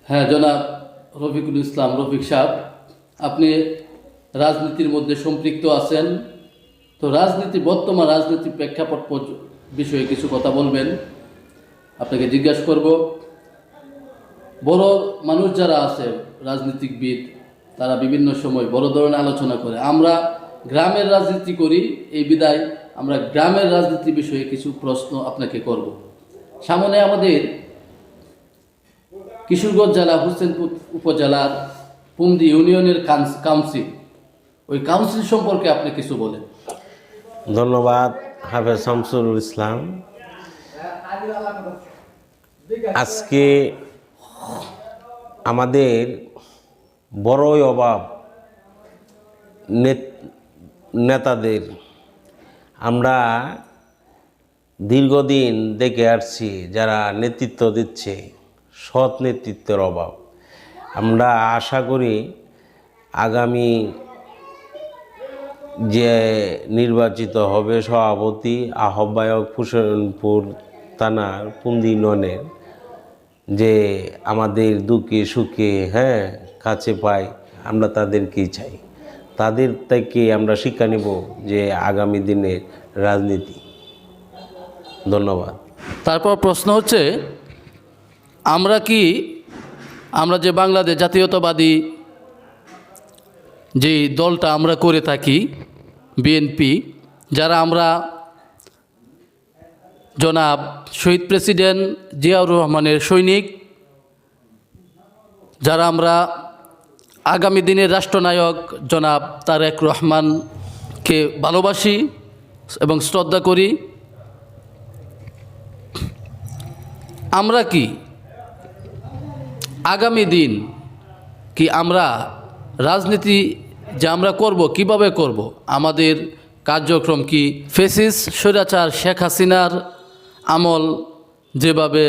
হ্যাঁ, জনাব রফিকুল ইসলাম রফিক সাহেব, আপনি রাজনীতির মধ্যে সম্পৃক্ত আছেন। তো বর্তমান রাজনীতির প্রেক্ষাপট বিষয়ে কিছু কথা বলবেন। আপনাকে জিজ্ঞাসা করব, বড় মানুষ যারা আছে রাজনীতিকবিদ, তারা বিভিন্ন সময় বড় ধরনের আলোচনা করে। আমরা গ্রামের রাজনীতি করি, এই বিদায় আমরা গ্রামের রাজনীতি বিষয়ে কিছু প্রশ্ন আপনাকে করব। সামনে আমাদের কিশোরগঞ্জ জেলা হোসেনপুর উপজেলার পুন্দি ইউনিয়নের কাউন্সিল, ওই কাউন্সিল সম্পর্কে আপনি কিছু বলেন। ধন্যবাদ হাফেজ শামসুল ইসলাম। আজকে আমাদের বড়ই অভাব নেতাদের। আমরা দীর্ঘদিন দেখে আসছি যারা নেতৃত্ব দিচ্ছে, সৎ নেতৃত্বের অভাব। আমরা আশা করি আগামী যে নির্বাচিত হবে সভাপতি, আহ্বায়ক হোসেনপুর থানার পুন্দি ইউনিয়নের, যে আমাদের দুঃখে সুখে কাছে পাই, আমরা তাদেরকেই চাই। তাদের থেকে আমরা শিক্ষা নেব যে আগামী দিনের রাজনীতি। ধন্যবাদ। তারপর প্রশ্ন হচ্ছে, আমরা যে বাংলাদেশ জাতীয়তাবাদী যে দলটা আমরা করে থাকি বিএনপি, যারা আমরা জনাব শহীদ প্রেসিডেন্ট জিয়াউর রহমানের সৈনিক, যারা আমরা আগামী দিনের রাষ্ট্রনায়ক জনাব তারেক রহমানকে ভালোবাসি এবং শ্রদ্ধা করি, আমরা কি আগামী দিন আমরা রাজনীতি যে আমরা করব, কিভাবে করব, আমাদের কার্যক্রম কি ফ্যাসিস্ট স্বৈরাচার শেখ হাসিনার আমল যেভাবে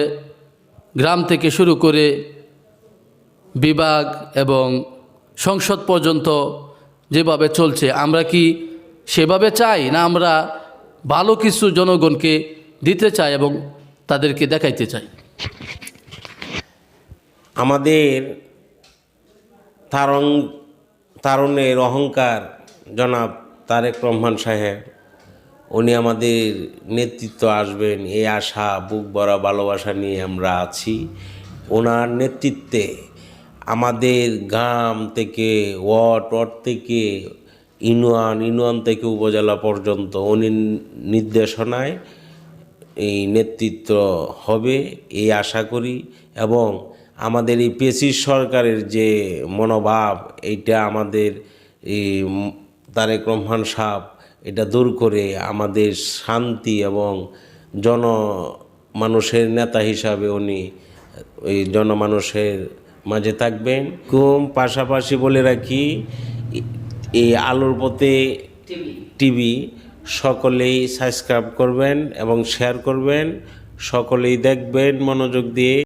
গ্রাম থেকে শুরু করে বিভাগ এবং সংসদ পর্যন্ত যেভাবে চলছে, আমরা কি সেভাবে চাই, না আমরা ভালো কিছু জনগণকে দিতে চাই এবং তাদেরকে দেখাইতে চাই? আমাদের তারুণের অহংকার জনাব তারেক রহমান সাহেব, উনি আমাদের নেতৃত্ব আসবেন এই আশা, বুক ভরা ভালোবাসা নিয়ে আমরা আছি। ওনার নেতৃত্বে আমাদের গ্রাম থেকে ওয়ার্ড থেকে ইউনিয়ন থেকে উপজেলা পর্যন্ত উনি নির্দেশনায় এই নেতৃত্ব হবে এই আশা করি। এবং আমাদের এই ফ্যাসিস্ট সরকারের যে মনোভাব, এইটা আমাদের এই তারেক রহমান সাহেব এটা দূর করে আমাদের শান্তি এবং জনমানুষের নেতা হিসাবে উনি ওই জনমানুষের মাঝে থাকবেন। পাশাপাশি বলে রাখি, এই আলোর পথে টিভি সকলেই সাবস্ক্রাইব করবেন এবং শেয়ার করবেন, সকলেই দেখবেন মনোযোগ দিয়ে।